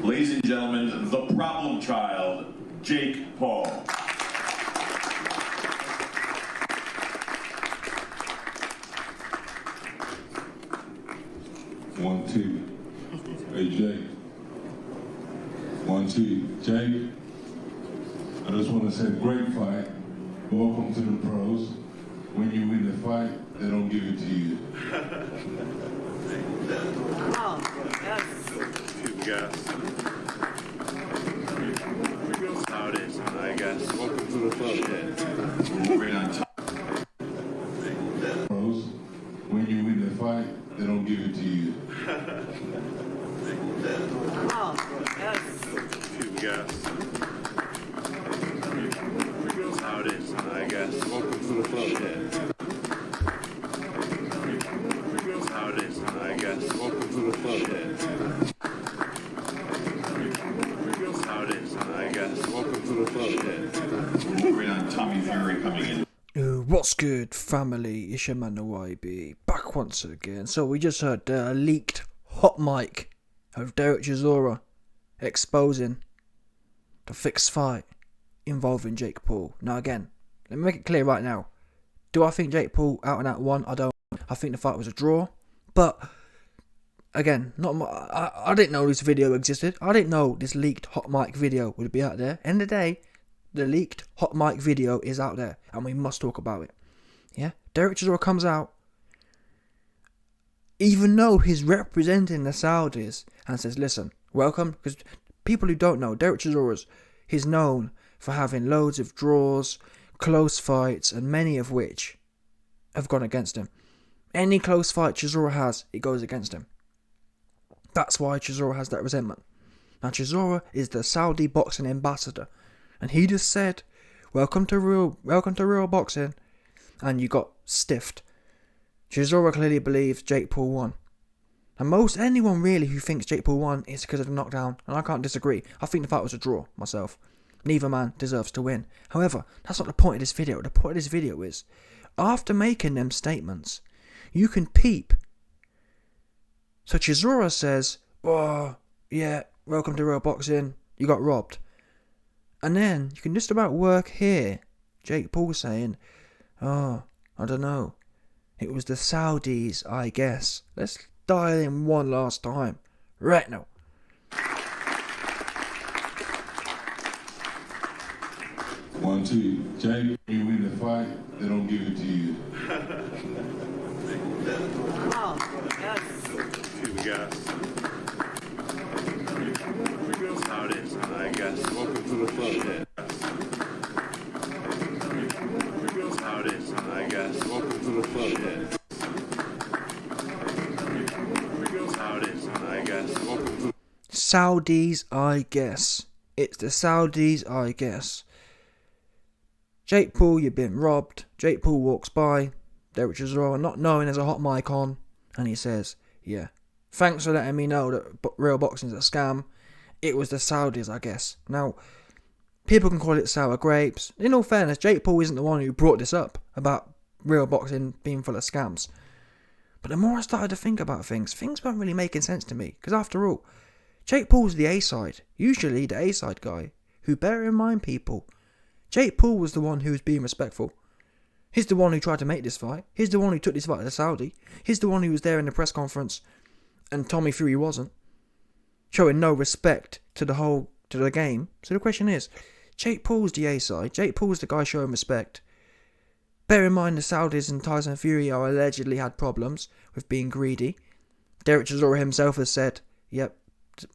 Ladies and gentlemen, the problem child, Jake Paul. 1, 2. Hey, Jake. 1, 2. Jake, I just want to say, great fight. Welcome to the pros. When you win the fight, they don't give it to you. Oh, yes. Too gas. That's how it is, I guess. Welcome to the club. Shit. Right on top. Pros, when you win the fight, they don't give it to you. Oh, yes. Too gas. That's how it is, I guess. Welcome to the club. Shit. That's how it is, I guess. Welcome to the club. Shit. That's how it is, I guess. Welcome to the club. Shit. Right on Tommy Fury coming in. What's good, family? It's your man, the YB, back once again. So we just heard the leaked hot mic of Derek Chisora exposing the fixed fight involving Jake Paul. Now again, let me make it clear right now. Do I think Jake Paul out and out won? I don't. I think the fight was a draw. But again, I didn't know this video existed. I didn't know this leaked hot mic video would be out there. End of the day, the leaked hot mic video is out there, and we must talk about it. Yeah, Derek Chisora comes out, even though he's representing the Saudis, and says, "Listen, welcome." Because people who don't know, Derek Chisora, he's known for having loads of draws, close fights, and many of which have gone against him. Any close fight Chisora has, it goes against him. That's why Chisora has that resentment. Now Chisora is the Saudi boxing ambassador, and he just said, welcome to real boxing, and you got stiffed. Chisora clearly believes Jake Paul won. And most anyone really who thinks Jake Paul won is because of the knockdown, and I can't disagree. I think the fight was a draw myself. Neither man deserves to win. However, that's not the point of this video. The point of this video is, after making them statements, you can peep. So Chisora says, oh, yeah, welcome to real boxing, you got robbed. And then you can just about work here Jake Paul saying, oh, I don't know, it was the Saudis, I guess. Let's dial in one last time. Right now. One, two. Jake, when you win the fight, they don't give it to you. Oh, yes. Too gas. That's how it is, I guess. Welcome to the club. Shit. That's how it is, I guess. Welcome to the club. Shit. That's how it is, I guess. Welcome to Saudis, I guess. It's the Saudis, I guess. Jake Paul, you've been robbed. Jake Paul walks by Derek Chisora, not knowing there's a hot mic on, and he says, yeah, thanks for letting me know that real boxing's a scam. It was the Saudis, I guess. Now, people can call it sour grapes. In all fairness, Jake Paul isn't the one who brought this up about real boxing being full of scams. But the more I started to think about things weren't really making sense to me. Because after all, Jake Paul's the A-side. Usually the A-side guy. Who, bear in mind, people, Jake Paul was the one who was being respectful. He's the one who tried to make this fight. He's the one who took this fight to Saudi. He's the one who was there in the press conference, and Tommy Fury wasn't, showing no respect to the game. So the question is, Jake Paul's the A-side. Jake Paul's the guy showing respect. Bear in mind the Saudis and Tyson Fury are allegedly had problems with being greedy. Derek Chisora himself has said, yep,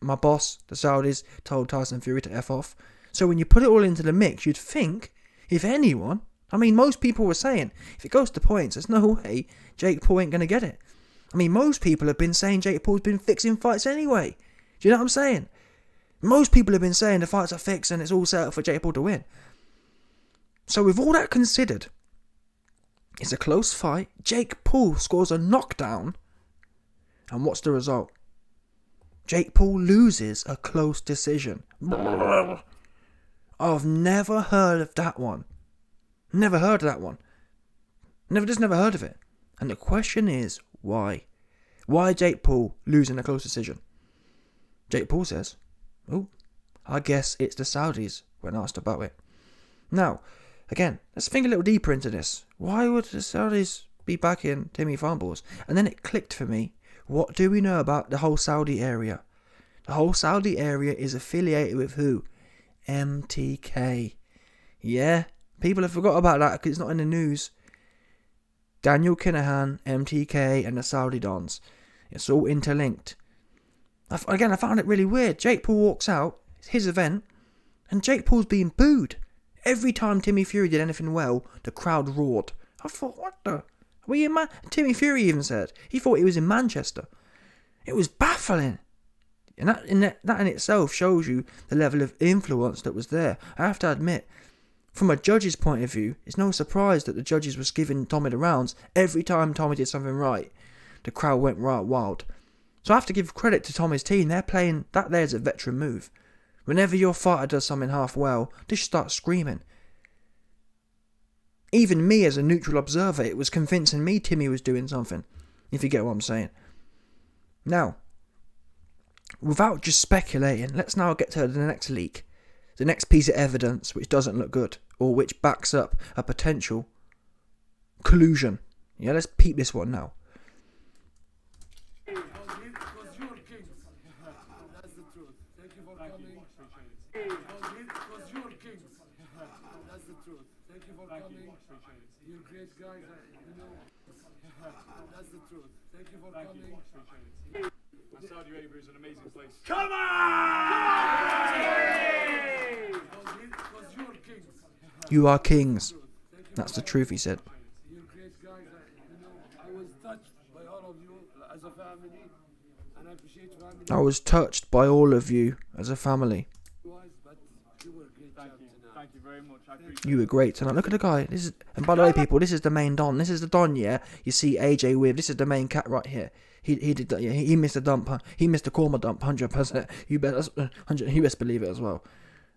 my boss, the Saudis, told Tyson Fury to F off. So when you put it all into the mix, you'd think, if anyone, I mean, most people were saying, if it goes to points, there's no way Jake Paul ain't going to get it. I mean, most people have been saying Jake Paul's been fixing fights anyway. Do you know what I'm saying? Most people have been saying the fights are fixed and it's all set up for Jake Paul to win. So with all that considered, it's a close fight. Jake Paul scores a knockdown. And what's the result? Jake Paul loses a close decision. I've never heard of that one. Never heard of that one. Never heard of it. And the question is, why? Why Jake Paul losing a close decision? Jake Paul says, Oh, I guess it's the Saudis when asked about it. Now, again, let's think a little deeper into this. Why would the Saudis be backing Timmy Fumbles? And then it clicked for me. What do we know about the whole Saudi area? The whole Saudi area is affiliated with who? MTK. Yeah, people have forgot about that because it's not in the news. Daniel Kinahan, MTK, and the Saudi Dons. It's all interlinked. I found it really weird. Jake Paul walks out, it's his event, and Jake Paul's being booed. Every time Timmy Fury did anything well, the crowd roared. I thought, what the? Were you Timmy Fury even said he thought he was in Manchester. It was baffling. And that in itself shows you the level of influence that was there. I have to admit, from a judge's point of view, it's no surprise that the judges was giving Tommy the rounds. Every time Tommy did something right, the crowd went right wild. So I have to give credit to Tommy's team. They're playing, that there's a veteran move. Whenever your fighter does something half well, they just start screaming. Even me as a neutral observer, it was convincing me Timmy was doing something, if you get what I'm saying. Now, without just speculating, let's now get to the next leak. The next piece of evidence which doesn't look good, or which backs up a potential collusion. Yeah, let's peep this one now. You're great guys, you know. That's the truth. Thank you for coming. Saudi Arabia is an amazing place. Come on! You are kings. That's the truth, he said. You're great guys, you know. I was touched by all of you as a family, and I appreciate family. I was touched by all of you as a family. But you were great tonight. Thank you very much. I appreciate You were great tonight. Look at the guy. And by the way, people, this is the main Don. This is the Don, yeah. You see AJ with. This is the main cat right here. He did that. Yeah, he missed a dump. He missed a korma dump. 100%. You best believe it as well.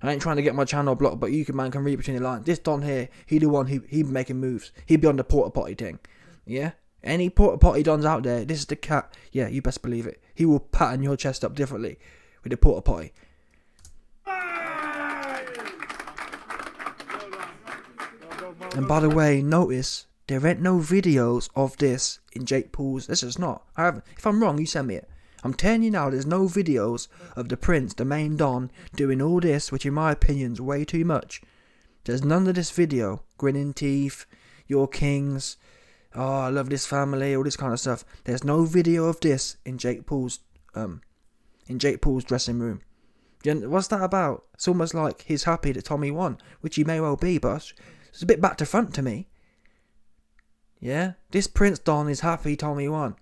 I ain't trying to get my channel blocked, but you can read between the lines. This Don here, he the one he be making moves. He be on the porta potty thing. Yeah. Any porta potty Dons out there, this is the cat. Yeah, you best believe it. He will pattern your chest up differently with the porta potty. And by the way, notice there ain't no videos of this in Jake Paul's. This is not. If I'm wrong, you send me it. I'm telling you now, there's no videos of the Prince, the main Don, doing all this, which in my opinion is way too much. There's none of this video. Grinning teeth, your kings, oh, I love this family, all this kind of stuff. There's no video of this in Jake Paul's dressing room. What's that about? It's almost like he's happy that Tommy won, which he may well be, but it's a bit back to front to me. Yeah, this Prince Don is happy Tommy won.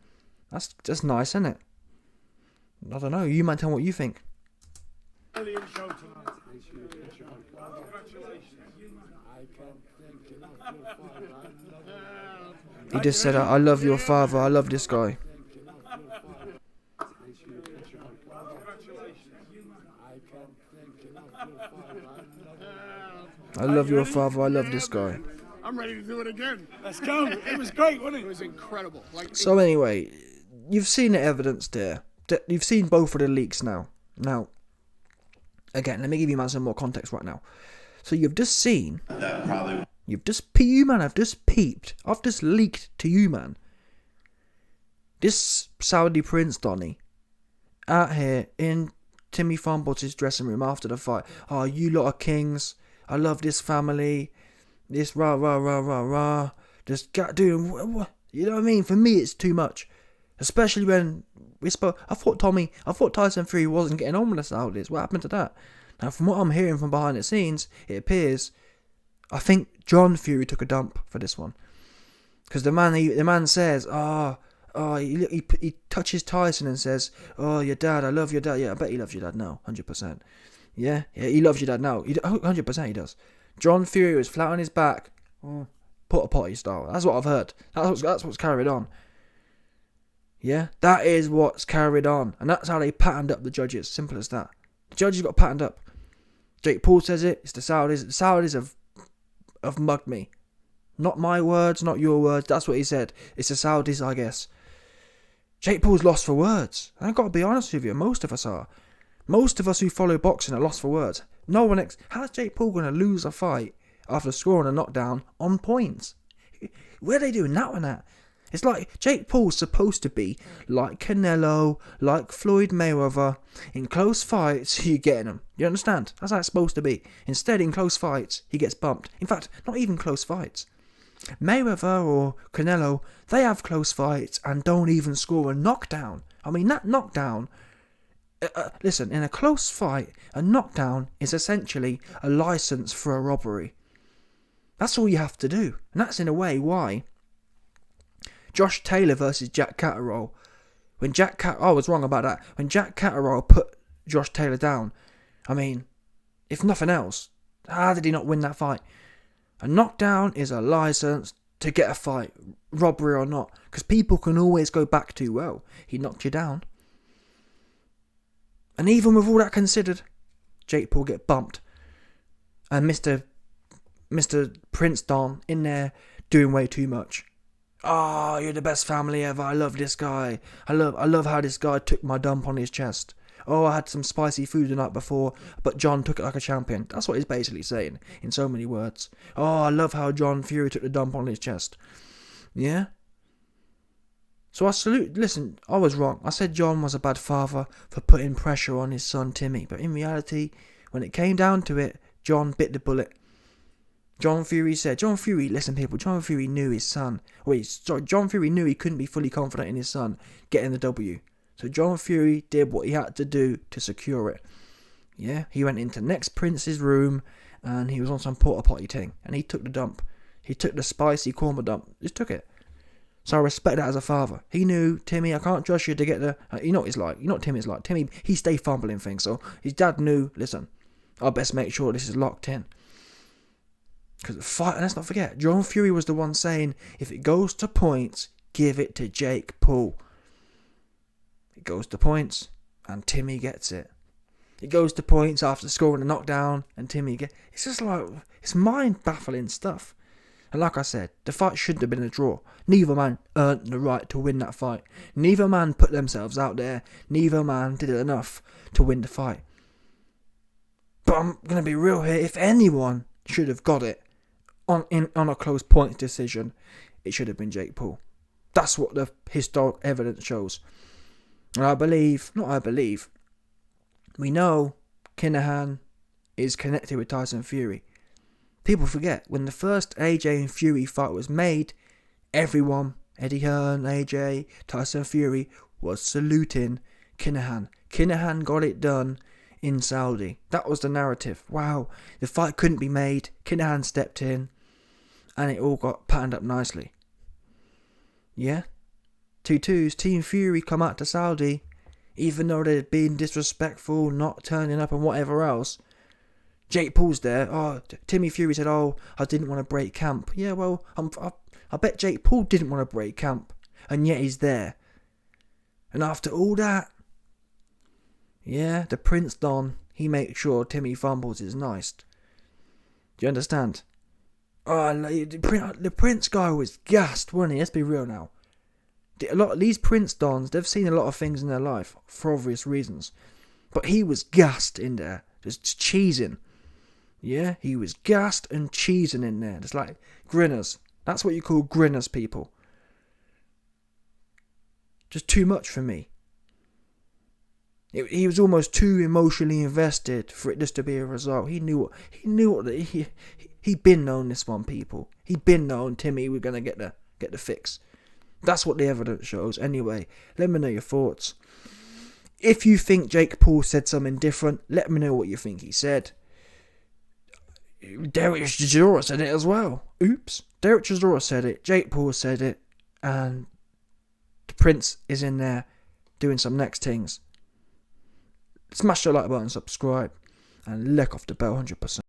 That's just nice, isn't it? I don't know. You might tell me what you think. brilliant show tonight. Congratulations. I can't thank enough your father. He just said, I love your father. I love this guy. I love your father. I love this guy. I'm ready to do it again. Let's go. It was great, wasn't it? It was incredible. So anyway, you've seen the evidence there. You've seen both of the leaks now. Now, again, let me give you some more context right now. So you've just seen, I've just peeped, I've just leaked to you, man. This Saudi Prince Donny out here in Timmy Fumbles' dressing room after the fight. Oh, you lot are kings. I love this family. This rah rah rah rah rah. Just doing what? You know what I mean? For me, it's too much. Especially when we spoke. I thought Tyson Fury wasn't getting on with the Saudis. What happened to that? Now, from what I'm hearing from behind the scenes, it appears, I think John Fury took a dump for this one, because the man says, he touches Tyson and says, "Oh, your dad, I love your dad." Yeah, I bet he loves your dad now, 100%. Yeah, he loves your dad now. 100% he does. John Fury was flat on his back, porta potty style. That's what I've heard. That's what's carried on. Yeah, that is what's carried on, and that's how they patterned up the judges. Simple as that. The judges got patterned up. Jake Paul says it. It's the Saudis. The Saudis have mugged me. Not my words, not your words. That's what he said. It's the Saudis, I guess. Jake Paul's lost for words. And I've got to be honest with you. Most of us are. Most of us who follow boxing are lost for words. No one how's Jake Paul going to lose a fight after scoring a knockdown on points? Where are they doing that one at? It's like Jake Paul's supposed to be like Canelo, like Floyd Mayweather. In close fights, you're getting him. You understand? That's how it's supposed to be. Instead, in close fights, he gets bumped. In fact, not even close fights. Mayweather or Canelo, they have close fights and don't even score a knockdown. I mean, that knockdown... listen, in a close fight, a knockdown is essentially a license for a robbery. That's all you have to do. And that's in a way why Josh Taylor versus Jack Catterall, I was wrong about that. When Jack Catterall put Josh Taylor down, I mean, if nothing else, how did he not win that fight? A knockdown is a license to get a fight, robbery or not, because people can always go back to, well, he knocked you down. And even with all that considered, Jake Paul get bumped. And Mr. Prince Don in there doing way too much. Oh, you're the best family ever. I love this guy. I love how this guy took my dump on his chest. Oh, I had some spicy food the night before, but John took it like a champion. That's what he's basically saying, in so many words. Oh, I love how John Fury took the dump on his chest. Yeah? So listen, I was wrong. I said John was a bad father for putting pressure on his son Timmy. But in reality, when it came down to it, John bit the bullet. John Fury knew his son. John Fury knew he couldn't be fully confident in his son getting the W. So John Fury did what he had to do to secure it. Yeah, he went into next Prince's room and he was on some porta potty thing and he took the dump. He took the spicy korma dump. Just took it. So I respect that as a father. He knew, Timmy, I can't trust you to get the... You know what he's like. You know what Timmy's like. Timmy, he stay fumbling things. So his dad knew, listen, I best make sure this is locked in. Because the fight, and let's not forget, John Fury was the one saying, if it goes to points, give it to Jake Paul. It goes to points, and Timmy gets it. It goes to points after scoring a knockdown, and Timmy gets... It's just like, it's mind-baffling stuff. And like I said, the fight shouldn't have been a draw. Neither man earned the right to win that fight. Neither man put themselves out there. Neither man did enough to win the fight. But I'm going to be real here. If anyone should have got it on a close point decision, it should have been Jake Paul. That's what the historic evidence shows. And we know Kinahan is connected with Tyson Fury. People forget, when the first AJ and Fury fight was made, everyone, Eddie Hearn, AJ, Tyson Fury, was saluting Kinahan. Kinahan got it done in Saudi. That was the narrative. Wow, the fight couldn't be made. Kinahan stepped in, and it all got patterned up nicely. Yeah? 2-2's Team Fury come out to Saudi, even though they'd been disrespectful, not turning up and whatever else. Jake Paul's there. Oh, Timmy Fury said, oh, I didn't want to break camp. Yeah, well, I bet Jake Paul didn't want to break camp, and yet he's there. And after all that, yeah, the Prince Don, he makes sure Timmy fumbles his nice. Do you understand? Oh, the Prince guy was gassed, wasn't he? Let's be real now. A lot of these Prince Dons, they've seen a lot of things in their life for obvious reasons, but he was gassed in there, just cheesing. Yeah, he was gassed and cheesing in there, just like grinners. That's what you call grinners, people. Just too much for me. He was almost too emotionally invested for it just to be a result. He'd been known this one, people. He'd been known Timmy was gonna get the fix. That's what the evidence shows. Anyway, let me know your thoughts. If you think Jake Paul said something different, let me know what you think he said. Derek Chisora said it as well. Oops. Derek Chisora said it. Jake Paul said it. And the Prince is in there doing some next things. Smash the like button, subscribe, and lick off the bell 100%.